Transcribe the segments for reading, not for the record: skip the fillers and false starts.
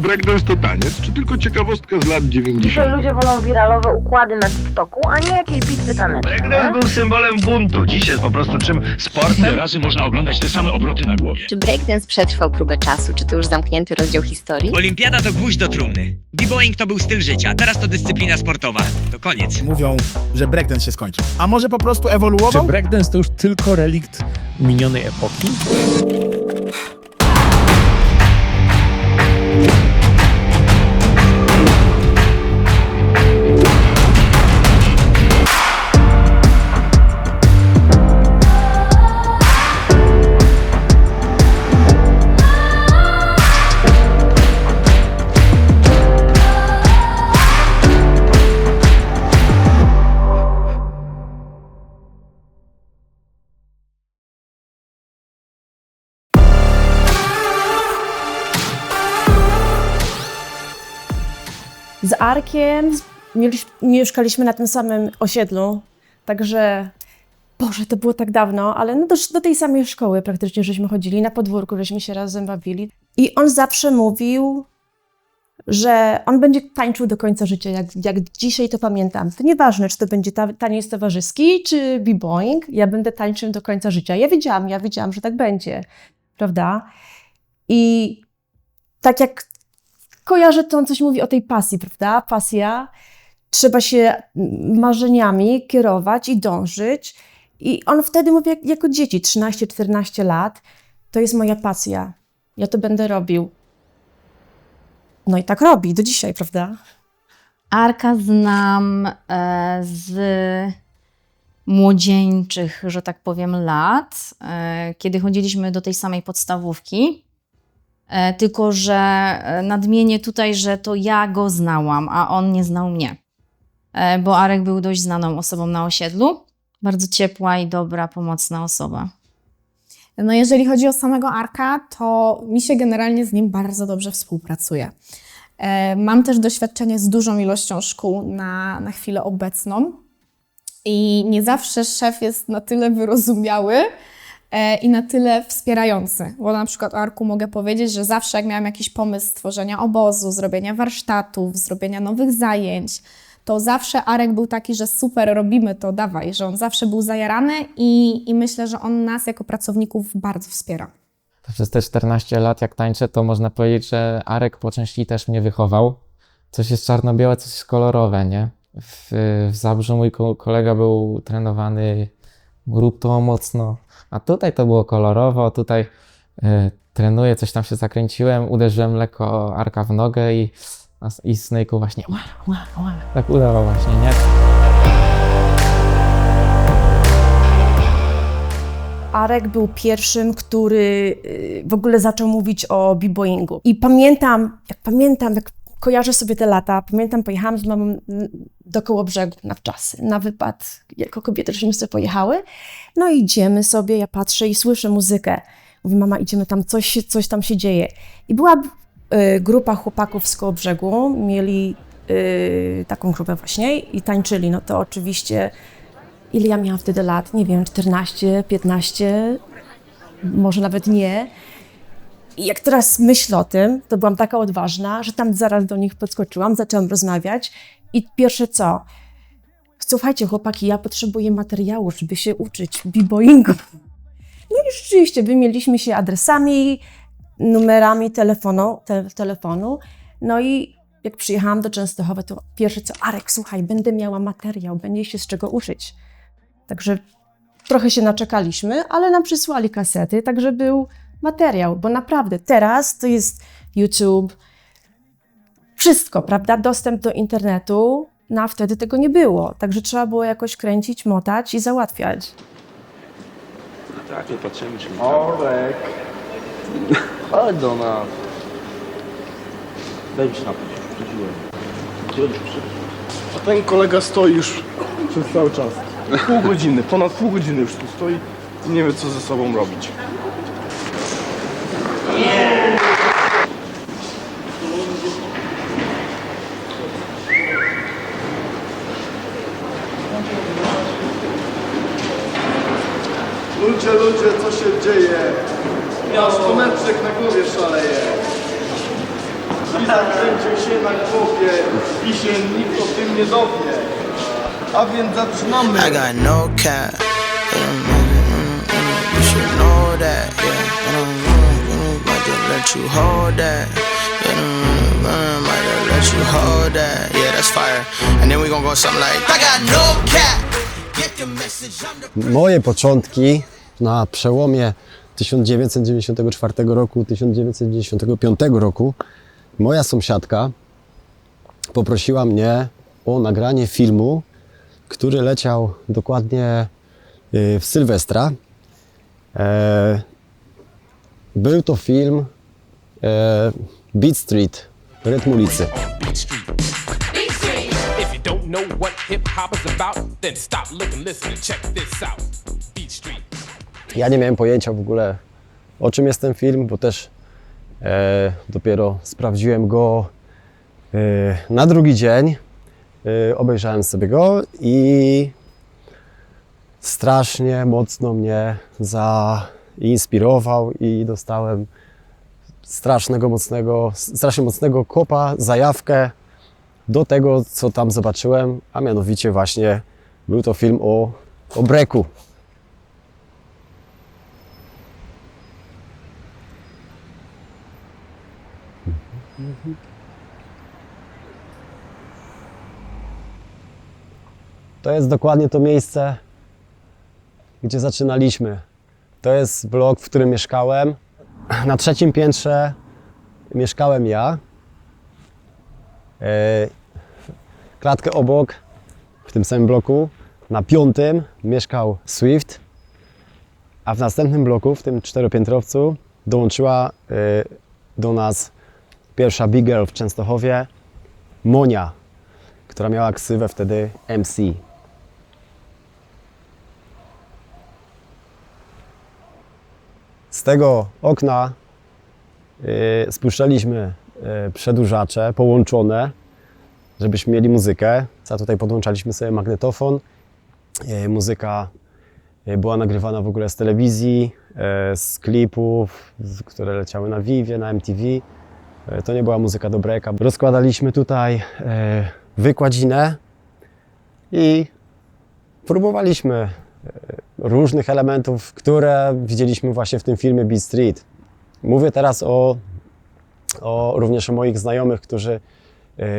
breakdance to taniec, czy tylko ciekawostka z lat 90? Dzisiaj ludzie wolą wiralowe układy na TikToku, a nie jakieś bitwy taneczne. Breakdance był symbolem buntu, dziś jest po prostu czym? Sportem? Ile razy można oglądać te same obroty na głowie? Czy breakdance przetrwał próbę czasu? Czy to już zamknięty rozdział historii? Olimpiada to gwóźdź do trumny. B-boying to był styl życia, teraz to dyscyplina sportowa. To koniec. Mówią, że breakdance się skończył. A może po prostu Czy ewoluował? breakdance to już tylko relikt minionej epoki? Z Arkiem mieszkaliśmy na tym samym osiedlu, także, Boże, to było tak dawno, ale no do tej samej szkoły praktycznie żeśmy chodzili, na podwórku żeśmy się razem bawili. I on zawsze mówił, że on będzie tańczył do końca życia, jak dzisiaj to pamiętam. To nieważne, czy to będzie taniec towarzyski, czy b-boying, ja będę tańczył do końca życia. Ja wiedziałam, że tak będzie, prawda? I tak jak kojarzę, to on coś mówi o tej pasji, prawda? Pasja. Trzeba się marzeniami kierować i dążyć. I on wtedy mówi, jako dzieci, 13-14 lat, to jest moja pasja. Ja to będę robił. No i tak robi do dzisiaj, prawda? Arka znam z młodzieńczych, że tak powiem, lat, kiedy chodziliśmy do tej samej podstawówki. Tylko że nadmienię tutaj, że to ja go znałam, a on nie znał mnie. Bo Arek był dość znaną osobą na osiedlu. Bardzo ciepła i dobra, pomocna osoba. No jeżeli chodzi o samego Arka, to mi się generalnie z nim bardzo dobrze współpracuje. Mam też doświadczenie z dużą ilością szkół na chwilę obecną i nie zawsze szef jest na tyle wyrozumiały i na tyle wspierający. Bo na przykład o Arku mogę powiedzieć, że zawsze jak miałam jakiś pomysł stworzenia obozu, zrobienia warsztatów, zrobienia nowych zajęć, to zawsze Arek był taki, że super, robimy to, dawaj, że on zawsze był zajarany i myślę, że on nas jako pracowników bardzo wspiera. Przez te 14 lat jak tańczę, to można powiedzieć, że Arek po części też mnie wychował. Coś jest czarno-białe, coś jest kolorowe, nie? W Zabrzu mój kolega był trenowany grupą mocno, a tutaj to było kolorowo, tutaj trenuję, coś tam się zakręciłem, uderzyłem lekko Arka w nogę i Snake'u właśnie tak udało właśnie, nie? Arek był pierwszym, który w ogóle zaczął mówić o b-boyingu. I pamiętam, jak kojarzę sobie te lata, pojechałam z mamą do Kołobrzegu na wczasy, na wypad, jako kobiety, żeśmy sobie pojechały. No i idziemy sobie, ja patrzę i słyszę muzykę. Mówi, mama, idziemy tam, coś tam się dzieje. I była grupa chłopaków z Kołobrzegu, mieli taką grupę właśnie i tańczyli. No to oczywiście, ile ja miałam wtedy lat? Nie wiem, 14, 15, może nawet nie. I jak teraz myślę o tym, to byłam taka odważna, że tam zaraz do nich podskoczyłam, zaczęłam rozmawiać i pierwsze co? Słuchajcie chłopaki, ja potrzebuję materiału, żeby się uczyć b-boyingu. No i rzeczywiście wymieniliśmy się adresami, numerami telefonu. No i jak przyjechałam do Częstochowy, to pierwsze co, Arek, słuchaj, będę miała materiał, będzie się z czego uczyć. Także trochę się naczekaliśmy, ale nam przysłali kasety, także był materiał, bo naprawdę teraz to jest YouTube, wszystko, prawda? Dostęp do internetu, no a wtedy tego nie było, także trzeba było jakoś kręcić, motać i załatwiać. Tak, nie patrzymy, czy Orek! Chodź do nas! Daj mi się napić, przychodziłem. A ten kolega stoi już przez cały czas. Pół godziny, ponad pół godziny już tu stoi i nie wie co ze sobą robić. Ludzie, co się dzieje? Miasto metrzyk na głowie szaleje. zakręcił się na głowie i się nikt o tym nie dowie. A więc zaczynamy. I got no cap. You should know that. Might just let you hold that. Might just let you hold that. Yeah, that's fire. And then we gonna go something like I got no cap. Get the message. Moje początki na przełomie 1994 roku, 1995 roku moja sąsiadka poprosiła mnie o nagranie filmu, który leciał dokładnie w Sylwestra. Był to film Beat Street, Rytm ulicy. Ja nie miałem pojęcia w ogóle, o czym jest ten film, bo też dopiero sprawdziłem go na drugi dzień. Obejrzałem sobie go i strasznie mocno mnie zainspirował i dostałem strasznie mocnego kopa, zajawkę do tego, co tam zobaczyłem, a mianowicie właśnie był to film o breaku. To jest dokładnie to miejsce, gdzie zaczynaliśmy. To jest blok, w którym mieszkałem. Na 3. piętrze mieszkałem ja. Klatkę obok, w tym samym bloku, na 5. mieszkał Swift, a w następnym bloku, w tym 4-piętrowcu, dołączyła do nas pierwsza big girl w Częstochowie, Monia, która miała ksywę wtedy MC. Z tego okna spuszczaliśmy przedłużacze połączone, żebyśmy mieli muzykę. A tutaj podłączaliśmy sobie magnetofon. Muzyka była nagrywana w ogóle z telewizji, z klipów, które leciały na Vivie, na MTV. To nie była muzyka do breaka. Rozkładaliśmy tutaj wykładzinę i próbowaliśmy różnych elementów, które widzieliśmy właśnie w tym filmie Beat Street. Mówię teraz również o moich znajomych, którzy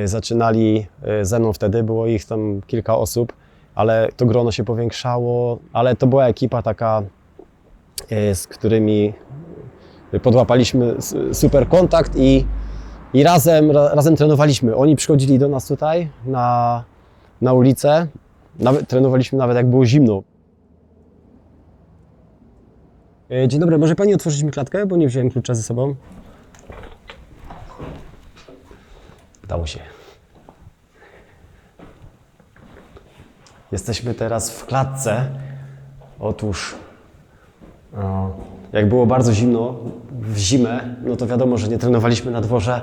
zaczynali ze mną wtedy. Było ich tam kilka osób, ale to grono się powiększało, ale to była ekipa taka, z którymi podłapaliśmy super kontakt i razem trenowaliśmy. Oni przychodzili do nas tutaj na ulicę, trenowaliśmy nawet jak było zimno. Dzień dobry, może Pani otworzyć mi klatkę, bo nie wziąłem klucza ze sobą. Udało się. Jesteśmy teraz w klatce. Otóż jak było bardzo zimno w zimę, no to wiadomo, że nie trenowaliśmy na dworze,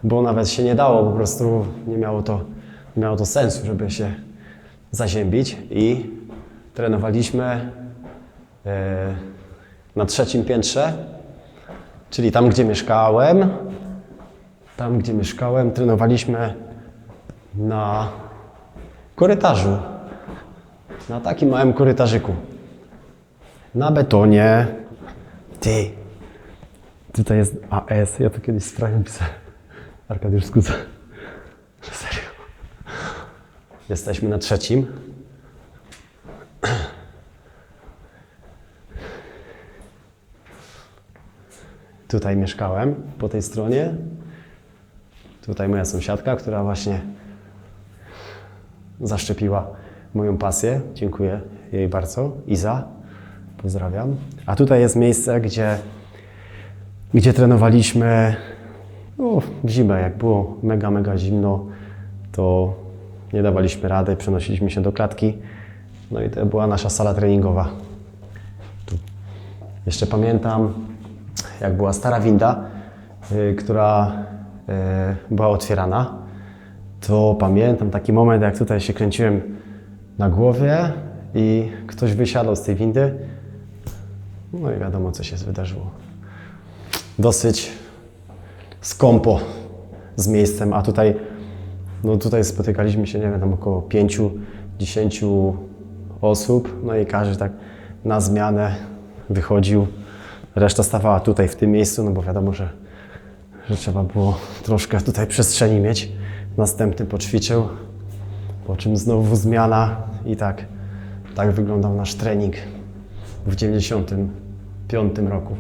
bo nawet się nie dało, po prostu nie miało to sensu, żeby się zaziębić i trenowaliśmy na 3. piętrze, czyli tam, gdzie mieszkałem. Tam, gdzie mieszkałem, trenowaliśmy na korytarzu, na takim małym korytarzyku, na betonie. Ty, tutaj jest AS, ja to kiedyś sprawdziłem, pisałem. Arkadiusz Skuza. Serio. Jesteśmy na 3. Tutaj mieszkałem, po tej stronie. Tutaj moja sąsiadka, która właśnie zaszczepiła moją pasję. Dziękuję jej bardzo. Iza, pozdrawiam. A tutaj jest miejsce, gdzie trenowaliśmy w zimę. Jak było mega zimno, to nie dawaliśmy rady, przenosiliśmy się do klatki. No i to była nasza sala treningowa. Tu. Jeszcze pamiętam, jak była stara winda, która była otwierana, to pamiętam taki moment, jak tutaj się kręciłem na głowie i ktoś wysiadał z tej windy. No i wiadomo, co się wydarzyło. Dosyć skąpo z miejscem, a tutaj, no tutaj spotykaliśmy się, nie wiem, tam około 5-10 osób, no i każdy tak na zmianę wychodził. Reszta stawała tutaj w tym miejscu, no bo wiadomo, że trzeba było troszkę tutaj przestrzeni mieć. Następny poćwiczył, po czym znowu zmiana i tak wyglądał nasz trening w 95 roku.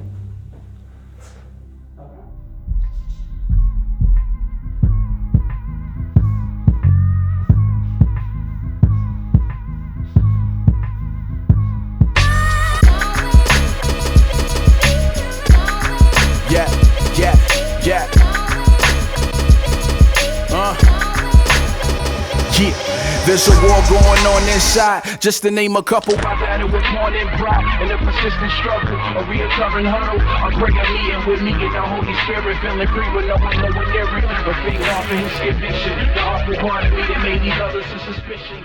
There's a war going on inside, just to name a couple. My battle with morning pride and a persistent struggle, a reoccurring hurdle. I'm bringing me in with me and the Holy Spirit, feeling free with no one near it. But being off of his conviction, the awful part of me that made these others a suspicion.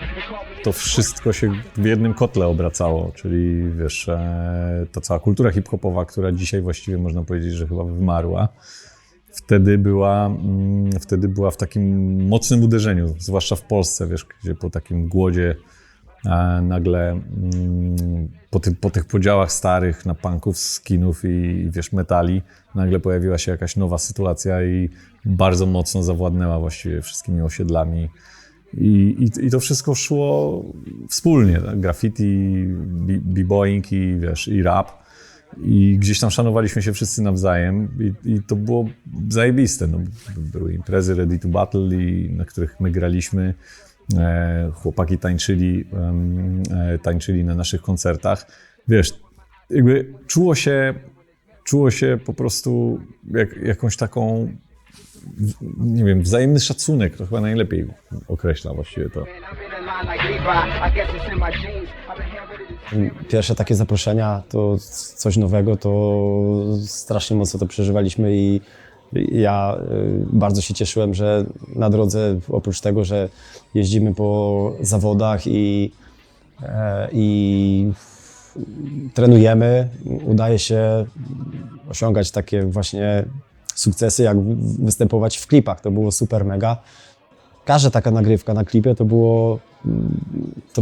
To wszystko się w jednym kotle obracało, czyli wiesz, ta cała kultura hip-hopowa, która dzisiaj właściwie można powiedzieć, że chyba wymarła, wtedy była w takim mocnym uderzeniu, zwłaszcza w Polsce, wiesz, gdzie po takim głodzie nagle po tych podziałach starych na punków, skinów i wiesz, metali, nagle pojawiła się jakaś nowa sytuacja i bardzo mocno zawładnęła właściwie wszystkimi osiedlami. I to wszystko szło wspólnie, tak? Graffiti, b-boying i wiesz, i rap. I gdzieś tam szanowaliśmy się wszyscy nawzajem i to było zajebiste. No, były imprezy Ready to Battle, na których my graliśmy. Chłopaki tańczyli na naszych koncertach. Wiesz, jakby czuło się po prostu jakąś taką, nie wiem, wzajemny szacunek, to chyba najlepiej określa właściwie to. Pierwsze takie zaproszenia, to coś nowego, to strasznie mocno to przeżywaliśmy i ja bardzo się cieszyłem, że na drodze, oprócz tego, że jeździmy po zawodach i trenujemy, udaje się osiągać takie właśnie sukcesy, jak występować w klipach. To było super mega. Każda taka nagrywka na klipie to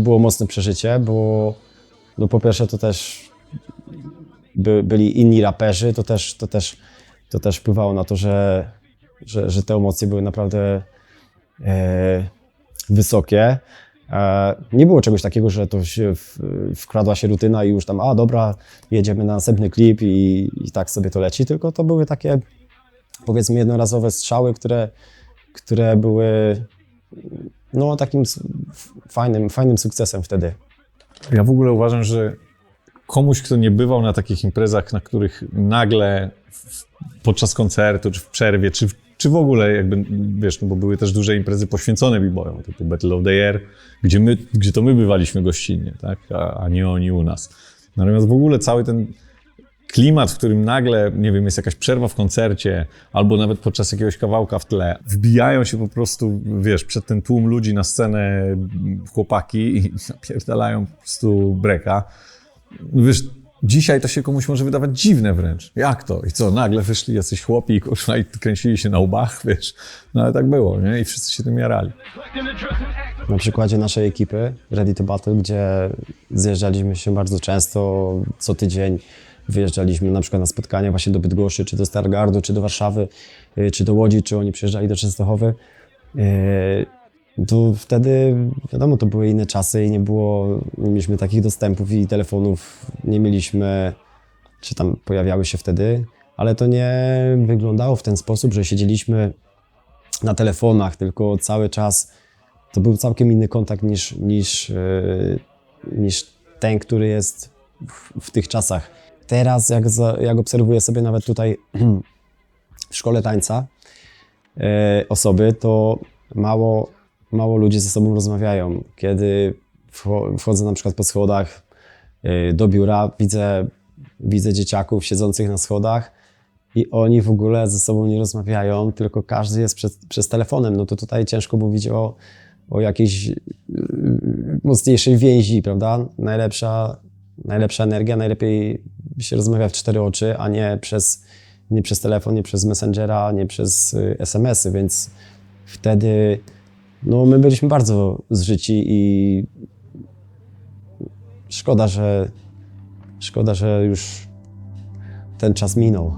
było mocne przeżycie, bo no po pierwsze to też byli inni raperzy, to też wpływało na to, że te emocje były naprawdę wysokie. Nie było czegoś takiego, że to się wkradła się rutyna i już tam, dobra, jedziemy na następny klip i tak sobie to leci, tylko to były takie, powiedzmy, jednorazowe strzały, które były no takim fajnym sukcesem wtedy. Ja w ogóle uważam, że komuś, kto nie bywał na takich imprezach, na których nagle podczas koncertu, czy w przerwie, czy w ogóle jakby, wiesz, no bo były też duże imprezy poświęcone b-boyom, typu Battle of the Year, gdzie to my bywaliśmy gościnnie, tak, a nie oni u nas. Natomiast w ogóle cały ten klimat, w którym nagle, nie wiem, jest jakaś przerwa w koncercie, albo nawet podczas jakiegoś kawałka w tle, wbijają się po prostu, wiesz, przed ten tłum ludzi na scenę chłopaki i napierdalają po prostu breka. Wiesz, dzisiaj to się komuś może wydawać dziwne wręcz. Jak to? I co, nagle wyszli jacyś chłopi kurwa, i kręcili się na łbach, wiesz? No ale tak było, nie? I wszyscy się tym jarali. Na przykładzie naszej ekipy Ready to Battle, gdzie zjeżdżaliśmy się bardzo często, co tydzień wyjeżdżaliśmy na przykład na spotkania właśnie do Bydgoszczy, czy do Stargardu, czy do Warszawy, czy do Łodzi, czy oni przyjeżdżali do Częstochowy. To wtedy, wiadomo, to były inne czasy i nie mieliśmy takich dostępów i telefonów nie mieliśmy, czy tam pojawiały się wtedy, ale to nie wyglądało w ten sposób, że siedzieliśmy na telefonach, tylko cały czas to był całkiem inny kontakt niż ten, który jest w tych czasach. Teraz, jak obserwuję sobie nawet tutaj w szkole tańca osoby, to mało ludzi ze sobą rozmawiają. Kiedy wchodzę na przykład po schodach do biura, widzę dzieciaków siedzących na schodach i oni w ogóle ze sobą nie rozmawiają, tylko każdy jest przez telefonem. No to tutaj ciężko mówić o jakiejś mocniejszej więzi, prawda? Najlepsza energia, najlepiej się rozmawia w 4 oczy, a nie przez nie przez telefon, nie przez Messengera, nie przez SMS-y, więc wtedy no, my byliśmy bardzo zżyci i szkoda, że już ten czas minął.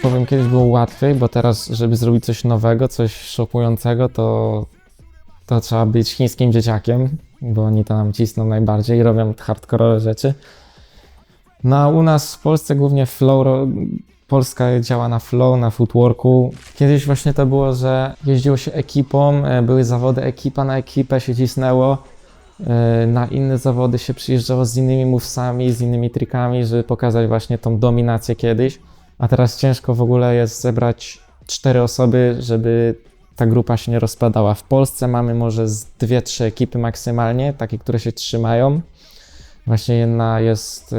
Powiem, kiedyś było łatwiej, bo teraz, żeby zrobić coś nowego, coś szokującego, to trzeba być chińskim dzieciakiem, bo oni to nam cisną najbardziej i robią hardkorowe rzeczy. No a u nas w Polsce głównie Polska działa na flow, na footworku. Kiedyś właśnie to było, że jeździło się ekipą, były zawody ekipa na ekipę, się cisnęło. Na inne zawody się przyjeżdżało z innymi movesami, z innymi trikami, żeby pokazać właśnie tą dominację kiedyś. A teraz ciężko w ogóle jest zebrać 4 osoby, żeby ta grupa się nie rozpadała. W Polsce mamy może 2-3 ekipy maksymalnie, takie, które się trzymają. Właśnie jedna jest,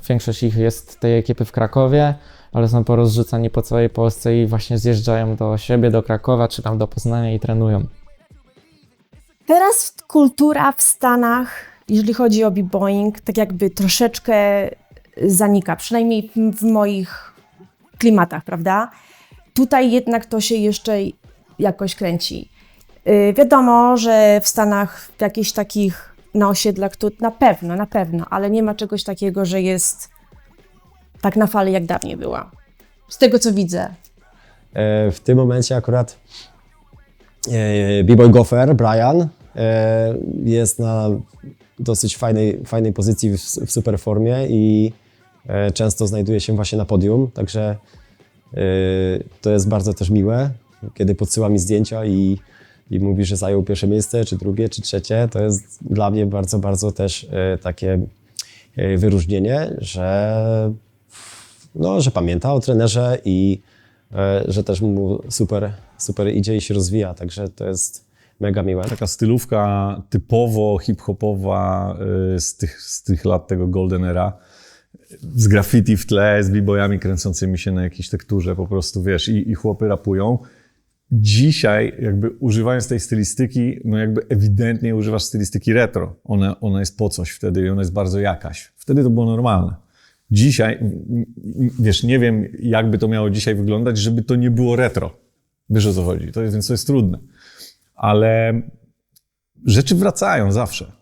większość ich jest tej ekipy w Krakowie, ale są porozrzucani po całej Polsce i właśnie zjeżdżają do siebie, do Krakowa, czy tam do Poznania i trenują. Teraz kultura w Stanach, jeżeli chodzi o b-boying, tak jakby troszeczkę zanika, przynajmniej w moich klimatach, prawda? Tutaj jednak to się jeszcze jakoś kręci. Wiadomo, że w Stanach jakichś takich na osiedlach to na pewno, ale nie ma czegoś takiego, że jest tak na fali, jak dawniej była. Z tego, co widzę. W tym momencie akurat b-boy Gopher, Brian, jest na dosyć fajnej pozycji w super formie i często znajduje się właśnie na podium, także to jest bardzo też miłe, kiedy podsyła mi zdjęcia i mówi, że zajął pierwsze miejsce, czy drugie, czy trzecie. To jest dla mnie bardzo, bardzo też takie wyróżnienie, że pamięta o trenerze i że też mu super idzie i się rozwija, także to jest mega miłe. Taka stylówka typowo hip-hopowa z tych lat tego Golden Era. Z graffiti w tle, z b-boyami kręcącymi się na jakiejś tekturze, po prostu wiesz, i chłopy rapują. Dzisiaj jakby używając tej stylistyki, no jakby ewidentnie używasz stylistyki retro. Ona jest po coś wtedy i ona jest bardzo jakaś. Wtedy to było normalne. Dzisiaj, wiesz, nie wiem jakby to miało dzisiaj wyglądać, żeby to nie było retro. Wiesz, o co chodzi, więc to jest trudne. Ale rzeczy wracają zawsze.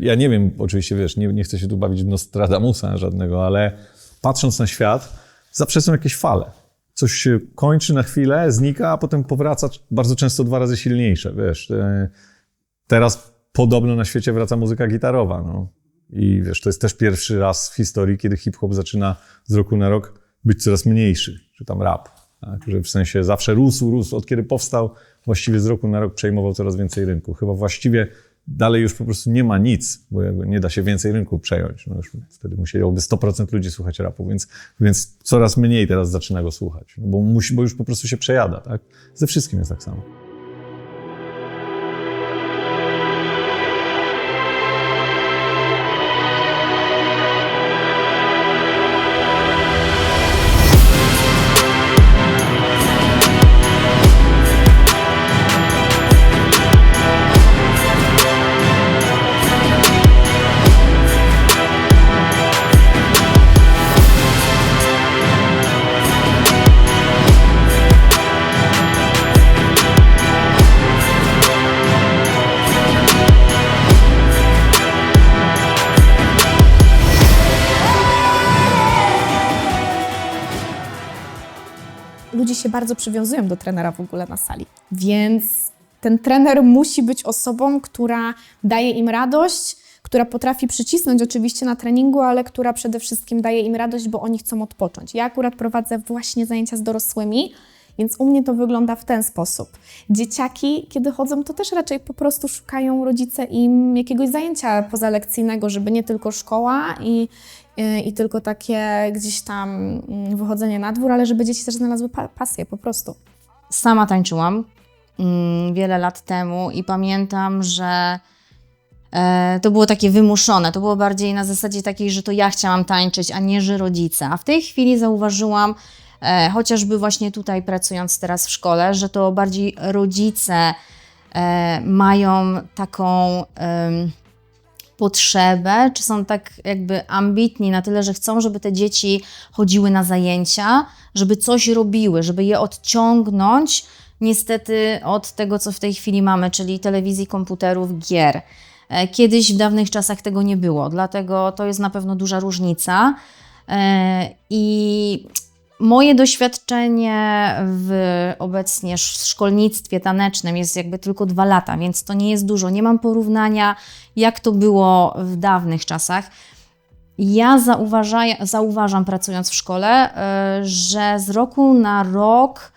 Ja nie wiem, oczywiście, wiesz, nie chcę się tu bawić w Nostradamusa żadnego, ale patrząc na świat, zawsze są jakieś fale. Coś się kończy na chwilę, znika, a potem powraca bardzo często 2 razy silniejsze, wiesz. Teraz podobno na świecie wraca muzyka gitarowa, no. I wiesz, to jest też pierwszy raz w historii, kiedy hip-hop zaczyna z roku na rok być coraz mniejszy, czy tam rap. Tak? Że w sensie zawsze rósł, od kiedy powstał, właściwie z roku na rok przejmował coraz więcej rynku. Chyba właściwie dalej już po prostu nie ma nic, bo jakby nie da się więcej rynku przejąć. No już wtedy musiałoby 100% ludzi słuchać rapu, więc coraz mniej teraz zaczyna go słuchać, no bo już po prostu się przejada, tak? Ze wszystkim jest tak samo. Ludzie się bardzo przywiązują do trenera w ogóle na sali, więc ten trener musi być osobą, która daje im radość, która potrafi przycisnąć oczywiście na treningu, ale która przede wszystkim daje im radość, bo oni chcą odpocząć. Ja akurat prowadzę właśnie zajęcia z dorosłymi, więc u mnie to wygląda w ten sposób. Dzieciaki, kiedy chodzą, to też raczej po prostu szukają rodzice im jakiegoś zajęcia pozalekcyjnego, żeby nie tylko szkoła i tylko takie gdzieś tam wychodzenie na dwór, ale żeby dzieci też znalazły pasję po prostu. Sama tańczyłam wiele lat temu i pamiętam, że To było takie wymuszone, to było bardziej na zasadzie takiej, że to ja chciałam tańczyć, a nie, że rodzice. A w tej chwili zauważyłam, chociażby właśnie tutaj pracując teraz w szkole, że to bardziej rodzice mają taką potrzebę, czy są tak jakby ambitni na tyle, że chcą, żeby te dzieci chodziły na zajęcia, żeby coś robiły, żeby je odciągnąć niestety od tego, co w tej chwili mamy, czyli telewizji, komputerów, gier. Kiedyś w dawnych czasach tego nie było, dlatego to jest na pewno duża różnica. I moje doświadczenie obecnie w szkolnictwie tanecznym jest jakby tylko 2 lata, więc to nie jest dużo. Nie mam porównania, jak to było w dawnych czasach. Ja zauważam, pracując w szkole, że z roku na rok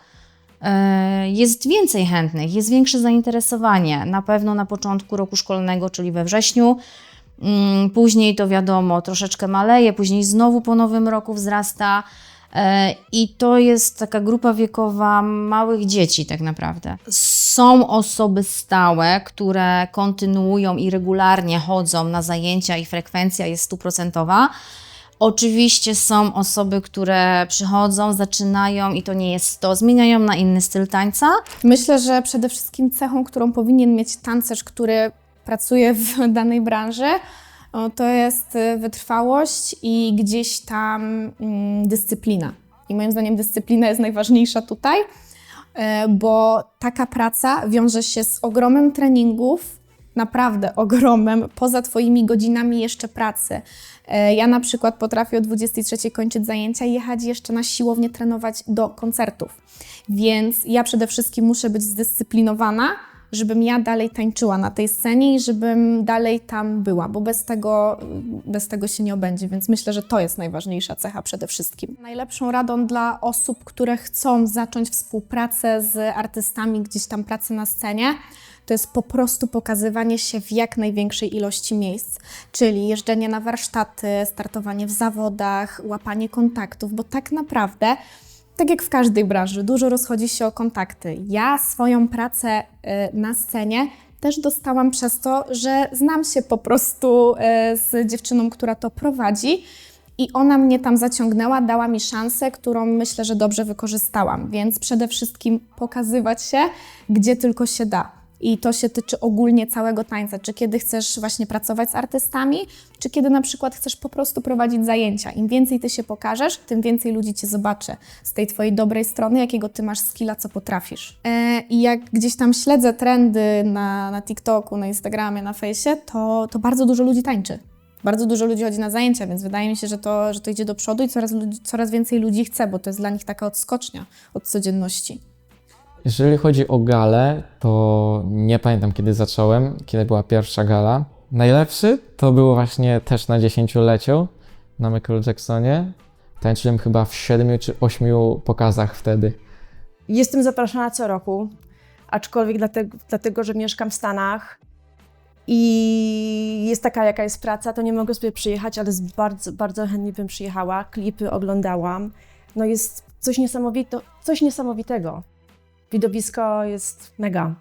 jest więcej chętnych, jest większe zainteresowanie. Na pewno na początku roku szkolnego, czyli we wrześniu. Później to wiadomo, troszeczkę maleje, później znowu po nowym roku wzrasta. I to jest taka grupa wiekowa małych dzieci tak naprawdę. Są osoby stałe, które kontynuują i regularnie chodzą na zajęcia i frekwencja jest 100%. Oczywiście są osoby, które przychodzą, zaczynają i to nie jest to, zmieniają na inny styl tańca. Myślę, że przede wszystkim cechą, którą powinien mieć tancerz, który pracuje w danej branży, to jest wytrwałość i gdzieś tam dyscyplina. I moim zdaniem dyscyplina jest najważniejsza tutaj, bo taka praca wiąże się z ogromem treningów, naprawdę ogromem, poza Twoimi godzinami jeszcze pracy. Ja na przykład potrafię o 23 kończyć zajęcia i jechać jeszcze na siłownię trenować do koncertów. Więc ja przede wszystkim muszę być zdyscyplinowana, żebym ja dalej tańczyła na tej scenie i żebym dalej tam była, bo bez tego się nie obędzie, więc myślę, że to jest najważniejsza cecha przede wszystkim. Najlepszą radą dla osób, które chcą zacząć współpracę z artystami, gdzieś tam pracę na scenie, to jest po prostu pokazywanie się w jak największej ilości miejsc, czyli jeżdżenie na warsztaty, startowanie w zawodach, łapanie kontaktów, bo tak naprawdę tak jak w każdej branży, dużo rozchodzi się o kontakty. Ja swoją pracę na scenie też dostałam przez to, że znam się po prostu z dziewczyną, która to prowadzi i ona mnie tam zaciągnęła, dała mi szansę, którą myślę, że dobrze wykorzystałam. Więc przede wszystkim pokazywać się, gdzie tylko się da. I to się tyczy ogólnie całego tańca, czy kiedy chcesz właśnie pracować z artystami, czy kiedy na przykład chcesz po prostu prowadzić zajęcia. Im więcej Ty się pokażesz, tym więcej ludzi Cię zobaczy z tej Twojej dobrej strony, jakiego Ty masz skilla, co potrafisz. I jak gdzieś tam śledzę trendy na TikToku, na Instagramie, na Fejsie, to bardzo dużo ludzi tańczy. Bardzo dużo ludzi chodzi na zajęcia, więc wydaje mi się, że to idzie do przodu i coraz więcej ludzi chce, bo to jest dla nich taka odskocznia od codzienności. Jeżeli chodzi o galę, to nie pamiętam kiedy zacząłem, kiedy była pierwsza gala. Najlepszy to było właśnie też na 10-leciu na Michael Jacksonie. Tańczyłem chyba w 7 czy 8 pokazach wtedy. Jestem zapraszana co roku, aczkolwiek dlatego, że mieszkam w Stanach i jest taka, jaka jest praca, to nie mogę sobie przyjechać, ale bardzo, bardzo chętnie bym przyjechała. Klipy oglądałam. No jest coś niesamowitego. Widowisko jest mega.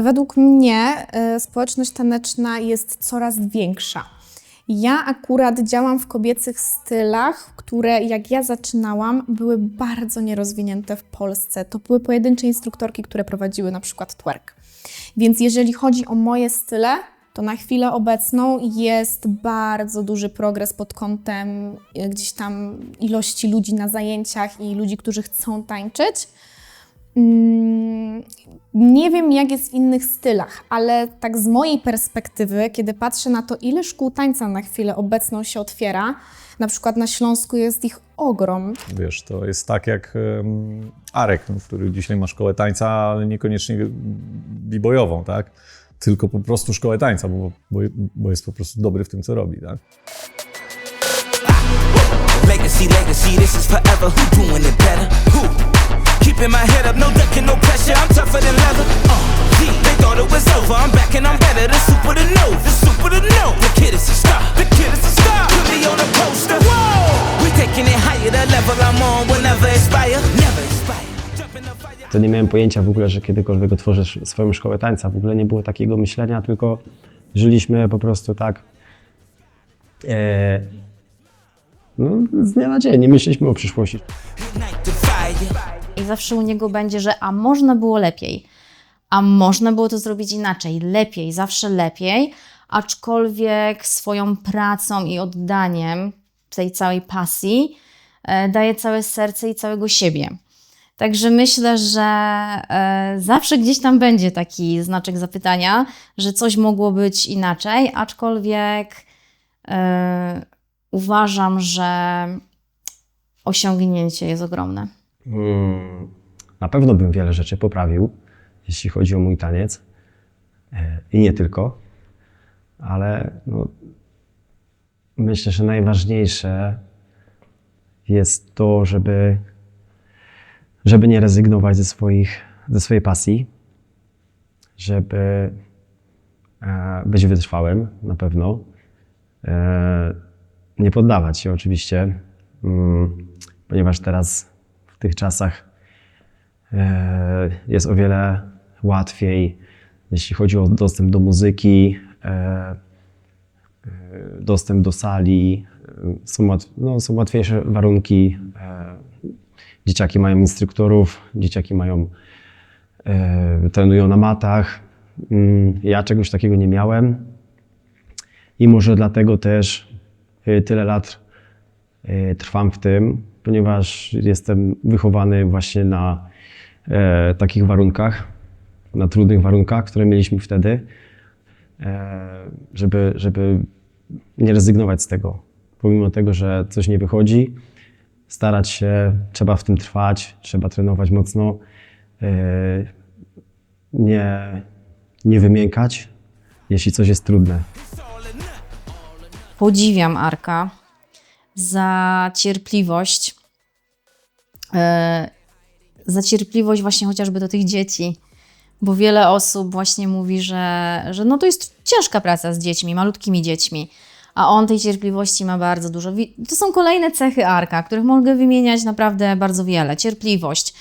Według mnie społeczność taneczna jest coraz większa. Ja akurat działam w kobiecych stylach, które jak ja zaczynałam, były bardzo nierozwinięte w Polsce. To były pojedyncze instruktorki, które prowadziły na przykład twerk. Więc jeżeli chodzi o moje style, to na chwilę obecną jest bardzo duży progres pod kątem gdzieś tam ilości ludzi na zajęciach i ludzi, którzy chcą tańczyć. Nie wiem, jak jest w innych stylach, ale tak z mojej perspektywy, kiedy patrzę na to, ile szkół tańca na chwilę obecną się otwiera, na przykład na Śląsku jest ich ogrom. Wiesz, to jest tak jak Arek, który dzisiaj ma szkołę tańca, ale niekoniecznie b-boyową, tak? Tylko po prostu szkołę tańca, bo jest po prostu dobry w tym, co robi, tak? Legacy, this is forever. Who doing it better? Who? Keeping my head up, no ducking, no pressure. I'm tougher than leather. They thought it was over. I'm back and I'm better. The super to know, the super to know. The kid is a star. The kid is a star. Put me on a poster. Whoa! We taking it higher. The level I'm on will never expire. Never expire. To nie miałem pojęcia w ogóle, że kiedykolwiek otworzę swoją szkołę tańca. W ogóle nie było takiego myślenia, tylko Żyliśmy po prostu tak no, z dnia na dzień, nie myśleliśmy o przyszłości. I zawsze u niego będzie, że a można było lepiej, a można było to zrobić inaczej, lepiej, zawsze lepiej, aczkolwiek swoją pracą i oddaniem tej całej pasji daje całe serce i całego siebie. Także myślę, że zawsze gdzieś tam będzie taki znaczek zapytania, że coś mogło być inaczej, aczkolwiek uważam, że osiągnięcie jest ogromne. Na pewno bym wiele rzeczy poprawił, jeśli chodzi o mój taniec i nie tylko, ale no, myślę, że najważniejsze jest to, żeby nie rezygnować ze swojej pasji, żeby być wytrwałym na pewno, nie poddawać się oczywiście, ponieważ teraz w tych czasach jest o wiele łatwiej, jeśli chodzi o dostęp do muzyki, dostęp do sali, są łatwiejsze warunki. Dzieciaki mają instruktorów, dzieciaki trenują na matach. Ja czegoś takiego nie miałem i może dlatego też tyle lat trwam w tym, ponieważ jestem wychowany właśnie na takich warunkach, na trudnych warunkach, które mieliśmy wtedy, żeby nie rezygnować z tego. Pomimo tego, że coś nie wychodzi, starać się, trzeba w tym trwać, trzeba trenować mocno, nie wymiękać, jeśli coś jest trudne. Podziwiam Arka za cierpliwość, właśnie chociażby do tych dzieci, bo wiele osób właśnie mówi, że no to jest ciężka praca z dziećmi, malutkimi dziećmi, a on tej cierpliwości ma bardzo dużo. To są kolejne cechy Arka, których mogę wymieniać naprawdę bardzo wiele. Cierpliwość,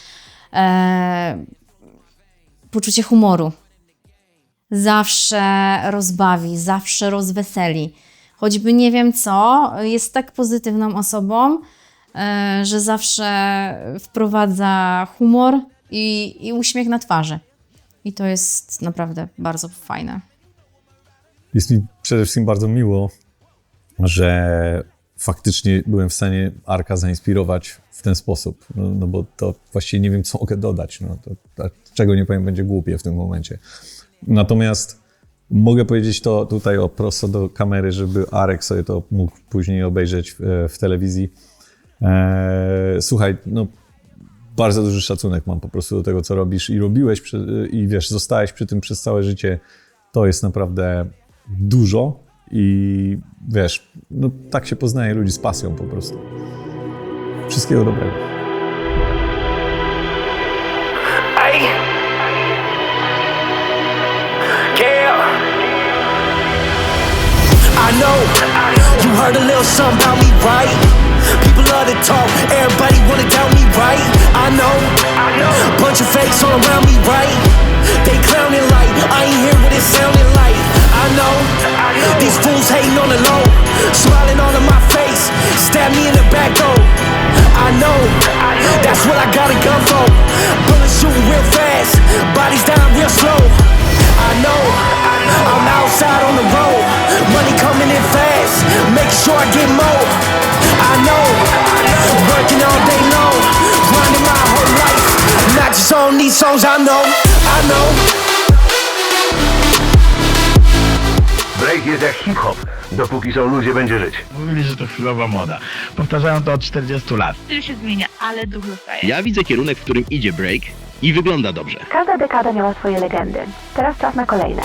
poczucie humoru. Zawsze rozbawi, zawsze rozweseli. Choćby nie wiem co, jest tak pozytywną osobą, że zawsze wprowadza humor i uśmiech na twarzy. I to jest naprawdę bardzo fajne. Jest mi przede wszystkim bardzo miło, że faktycznie byłem w stanie Arka zainspirować w ten sposób. No bo to właściwie nie wiem, co mogę dodać. No, czego nie powiem, będzie głupie w tym momencie. Natomiast mogę powiedzieć to tutaj prosto do kamery, żeby Arek sobie to mógł później obejrzeć w telewizji. Słuchaj, no bardzo duży szacunek mam po prostu do tego, co robisz i robiłeś i wiesz, zostałeś przy tym przez całe życie. To jest naprawdę dużo i wiesz, no tak się poznaje ludzi z pasją po prostu. Wszystkiego dobrego. I know you heard a little something about me, right? People love to talk, everybody wanna doubt me, right? I know, bunch of fakes all around me, right? They clowning like, I ain't hear what it sounded like. I know, these fools hating on the low, smiling all in my face, stab me in the back though. I know, that's what I got a gun for. Bullets shooting real fast, bodies down real slow. I know, I'm outside on the road, money coming in fast, make sure I get more. I know, working all day long, grinding my whole life, not just on these songs. I know. Break jest jak hip-hop. Dopóki są ludzie, będzie żyć. Mówili, że to chwilowa moda. Powtarzają to od 40 lat. Styl się zmienia, ale duch zostaje. Ja widzę kierunek, w którym idzie break i wygląda dobrze. Każda dekada miała swoje legendy. Teraz czas na kolejne.